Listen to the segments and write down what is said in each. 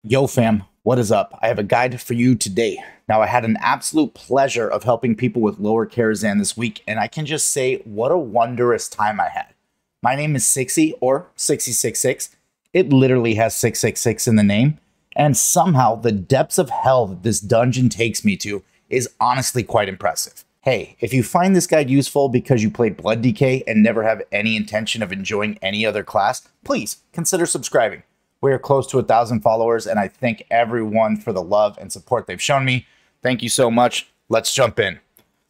Yo fam, what is up? I have a guide for you today. Now I had an absolute pleasure of helping people with lower karazhan this week, and I can just say what a wondrous time I had. My name is Sixy or 6066. It literally has 666 in the name, and somehow the depths of hell that this dungeon takes me to is honestly quite impressive. Hey, if you find this guide useful because you played Blood Decay and never have any intention of enjoying any other class, please consider subscribing. We are close to 1,000 followers, and I thank everyone for the love and support they've shown me. Thank you so much. Let's jump in.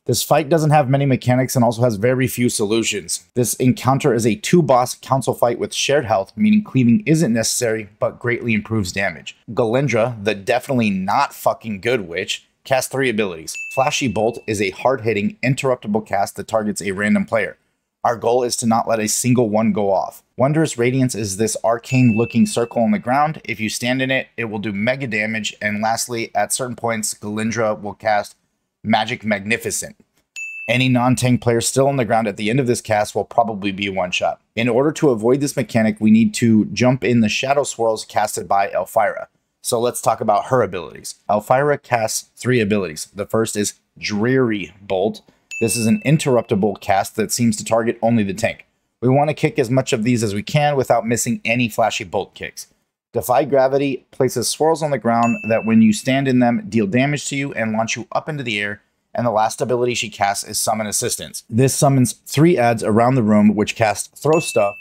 This fight doesn't have many mechanics and also has very few solutions. This encounter is a two-boss council fight with shared health, meaning cleaving isn't necessary, but greatly improves damage. Galindra, the definitely not fucking good witch, casts 3 abilities. Flashy Bolt is a hard-hitting, interruptible cast that targets a random player. Our goal is to not let a single one go off. Wondrous Radiance is this arcane-looking circle on the ground. If you stand in it, it will do mega damage. And lastly, at certain points, Galindra will cast Magic Magnificent. Any non-tank player still on the ground at the end of this cast will probably be one-shot. In order to avoid this mechanic, we need to jump in the Shadow Swirls casted by Elfira. So let's talk about her abilities. Elfira casts 3 abilities. The first is Dreary Bolt. This is an interruptible cast that seems to target only the tank. We want to kick as much of these as we can without missing any flashy bolt kicks. Defy Gravity places swirls on the ground that when you stand in them deal damage to you and launch you up into the air. And the last ability she casts is Summon Assistance. This summons 3 adds around the room which cast Throw Stuff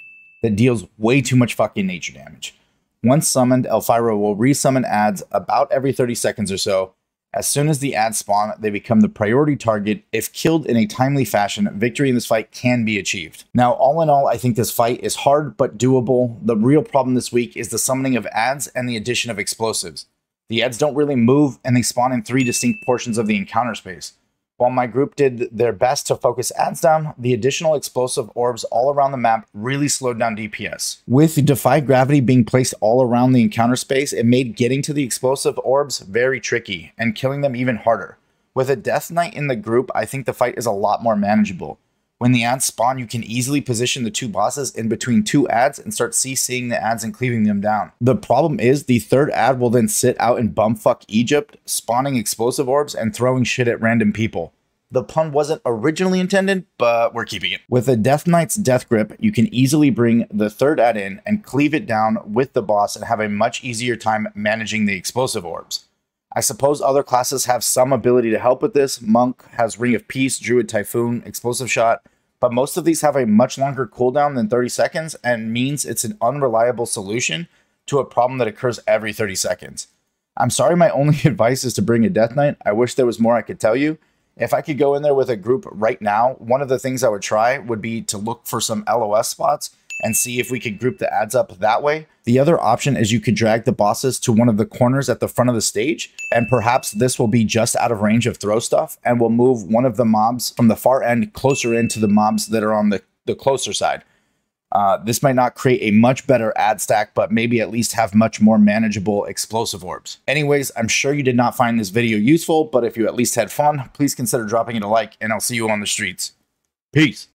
that deals way too much fucking nature damage. Once summoned, Elfira will resummon adds about every 30 seconds or so. As soon as the adds spawn, they become the priority target. If killed in a timely fashion, victory in this fight can be achieved. Now, all in all, I think this fight is hard but doable. The real problem this week is the summoning of adds and the addition of explosives. The adds don't really move, and they spawn in 3 distinct portions of the encounter space. While my group did their best to focus adds down, the additional explosive orbs all around the map really slowed down DPS. With Defy Gravity being placed all around the encounter space, it made getting to the explosive orbs very tricky, and killing them even harder. With a Death Knight in the group, I think the fight is a lot more manageable. When the adds spawn, you can easily position the 2 bosses in between 2 adds and start CCing the adds and cleaving them down. The problem is the 3rd add will then sit out in bumfuck Egypt, spawning explosive orbs and throwing shit at random people. The pun wasn't originally intended, but we're keeping it. With a Death Knight's Death Grip, you can easily bring the 3rd add in and cleave it down with the boss and have a much easier time managing the explosive orbs. I suppose other classes have some ability to help with this. Monk has Ring of Peace, Druid Typhoon, Explosive Shot, but most of these have a much longer cooldown than 30 seconds and means it's an unreliable solution to a problem that occurs every 30 seconds. I'm sorry, my only advice is to bring a Death Knight. I wish there was more I could tell you. If I could go in there with a group right now, one of the things I would try would be to look for some LOS spots and see if we could group the adds up that way. The other option is you could drag the bosses to one of the corners at the front of the stage, and perhaps this will be just out of range of throw stuff, and we'll move one of the mobs from the far end closer into the mobs that are on the closer side. This might not create a much better ad stack, but maybe at least have much more manageable explosive orbs. Anyways, I'm sure you did not find this video useful, but if you at least had fun, please consider dropping it a like, and I'll see you on the streets. Peace.